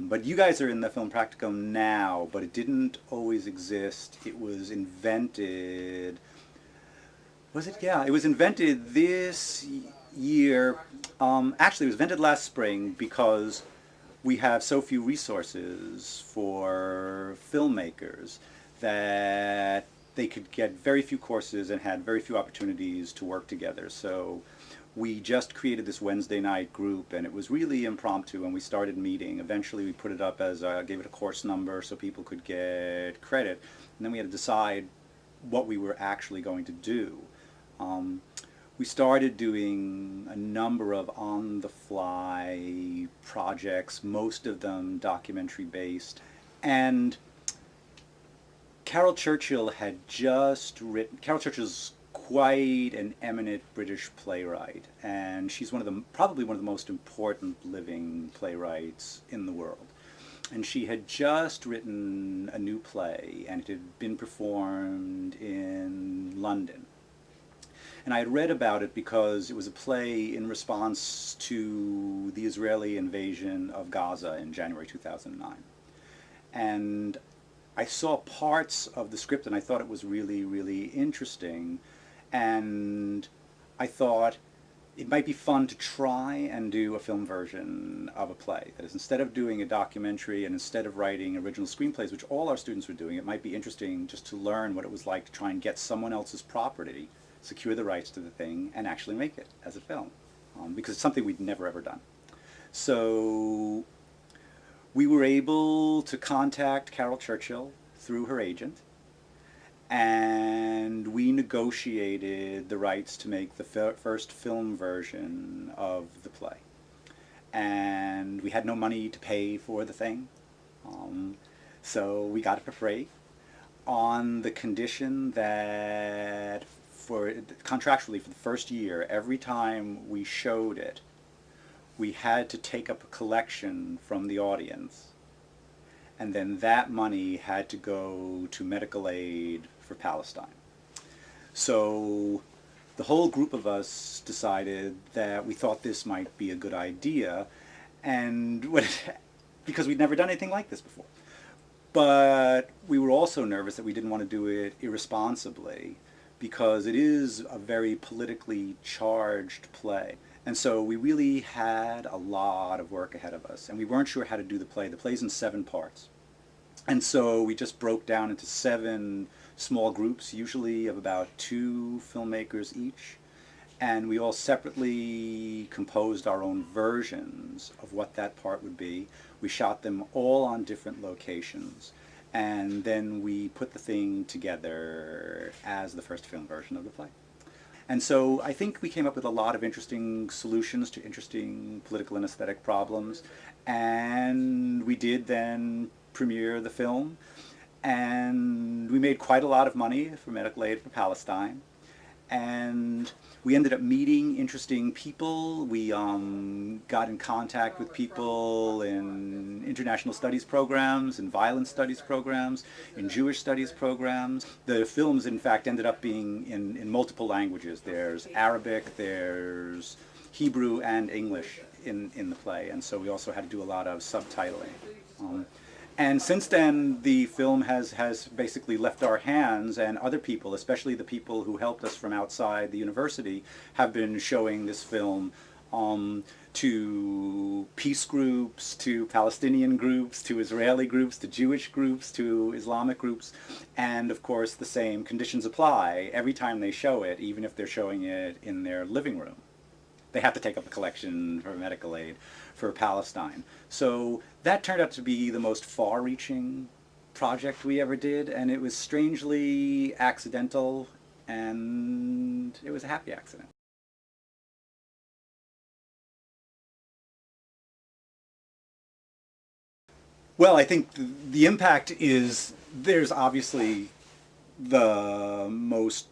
But you guys are in the film practicum now, but it didn't always exist. It was invented, was it? Yeah, it was invented this year. Actually, it was invented last spring because we have so few resources for filmmakers that they could get very few courses and had very few opportunities to work together. So we just created this Wednesday night group, and it was really impromptu, and we started meeting. Eventually we put it up as gave it a course number so people could get credit, and then we had to decide what we were actually going to do. Um, we started doing a number of on-the-fly projects, most of them documentary-based. And Carol Churchill had just written, Carol Churchill's quite an eminent British playwright, and she's probably one of the most important living playwrights in the world. And she had just written a new play, and it had been performed in London. And I had read about it because it was a play in response to the Israeli invasion of Gaza in January 2009. And I saw parts of the script and I thought it was really, really interesting. And I thought it might be fun to try and do a film version of a play. That is, instead of doing a documentary and instead of writing original screenplays, which all our students were doing, it might be interesting just to learn what it was like to try and get someone else's property, secure the rights to the thing, and actually make it as a film, because it's something we'd never ever done. So we were able to contact Carol Churchill through her agent, and we negotiated the rights to make the first film version of the play. And we had no money to pay for the thing, so we got it for free on the condition that contractually for the first year, every time we showed it, we had to take up a collection from the audience, and then that money had to go to medical aid for Palestine. So the whole group of us decided that we thought this might be a good idea, and because we'd never done anything like this before. But we were also nervous that we didn't want to do it irresponsibly, because it is a very politically charged play. And so we really had a lot of work ahead of us, and we weren't sure how to do the play. The play's in 7 parts. And so we just broke down into 7 small groups, usually of about 2 filmmakers each. And we all separately composed our own versions of what that part would be. We shot them all on different locations. And then we put the thing together as the first film version of the play. And so I think we came up with a lot of interesting solutions to interesting political and aesthetic problems. And we did then premiere the film. And we made quite a lot of money for medical aid for Palestine. And we ended up meeting interesting people. We got in contact with people in international studies programs, in violence studies programs, in Jewish studies programs. The films, in fact, ended up being in multiple languages. There's Arabic, there's Hebrew, and English in the play. And so we also had to do a lot of subtitling. And since then, the film has basically left our hands, and other people, especially the people who helped us from outside the university, have been showing this film to peace groups, to Palestinian groups, to Israeli groups, to Jewish groups, to Islamic groups. And of course, the same conditions apply every time they show it, even if they're showing it in their living room. They have to take up a collection for medical aid for Palestine. So that turned out to be the most far-reaching project we ever did, and it was strangely accidental, and it was a happy accident. Well, I think the impact is, there's obviously the most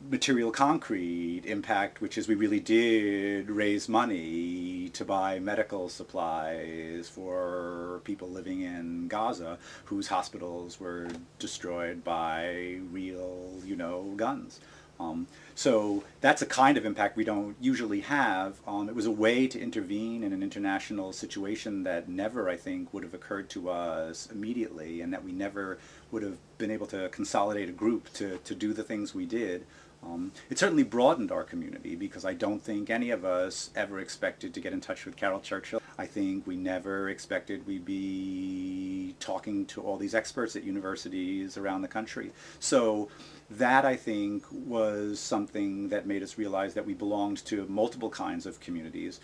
material concrete impact, which is we really did raise money to buy medical supplies for people living in Gaza whose hospitals were destroyed by real, guns. So that's a kind of impact we don't usually have. It was a way to intervene in an international situation that never, I think, would have occurred to us immediately, and that we never would have been able to consolidate a group to do the things we did. It certainly broadened our community, because I don't think any of us ever expected to get in touch with Carol Churchill. I think we never expected we'd be talking to all these experts at universities around the country. So that, I think, was something that made us realize that we belonged to multiple kinds of communities.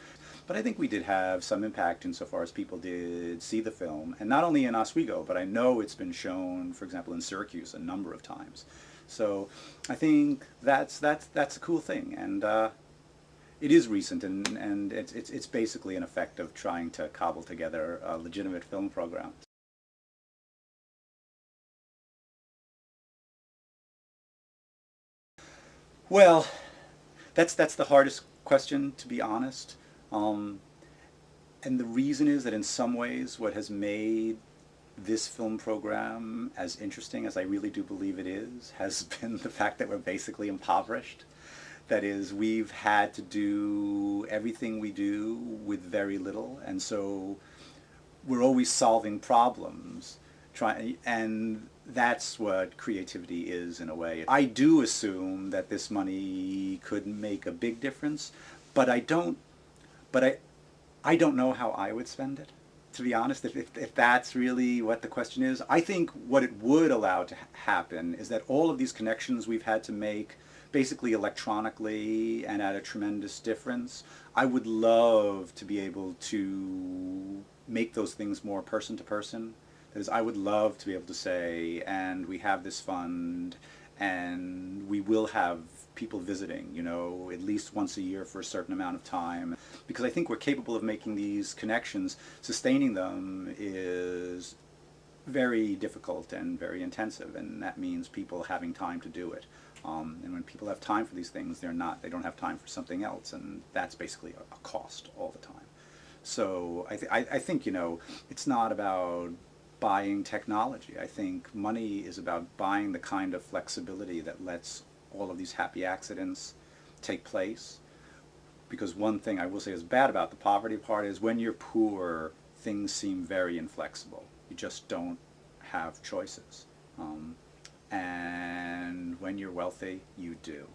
But I think we did have some impact insofar as people did see the film, and not only in Oswego, but I know it's been shown, for example, in Syracuse a number of times. So I think that's a cool thing, and it is recent, and it's basically an effect of trying to cobble together a legitimate film program. Well, that's the hardest question, to be honest. Um, and the reason is that in some ways what has made this film program as interesting as I really do believe it is has been the fact that we're basically impoverished. That is, we've had to do everything we do with very little, and so we're always solving problems. And that's what creativity is, in a way. I do assume that this money could make a big difference, but I don't. But I don't know how I would spend it, to be honest, if that's really what the question is. I think what it would allow to happen is that all of these connections we've had to make, basically electronically and at a tremendous difference, I would love to be able to make those things more person to person. That is, I would love to be able to say, and we have this fund, and we will have people visiting, at least once a year for a certain amount of time. Because I think we're capable of making these connections. Sustaining them is very difficult and very intensive, and that means people having time to do it. And when people have time for these things, they don't have time for something else, and that's basically a cost all the time. So I think, it's not about buying technology. I think money is about buying the kind of flexibility that lets all of these happy accidents take place. Because one thing I will say is bad about the poverty part is when you're poor, things seem very inflexible. You just don't have choices. And when you're wealthy, you do.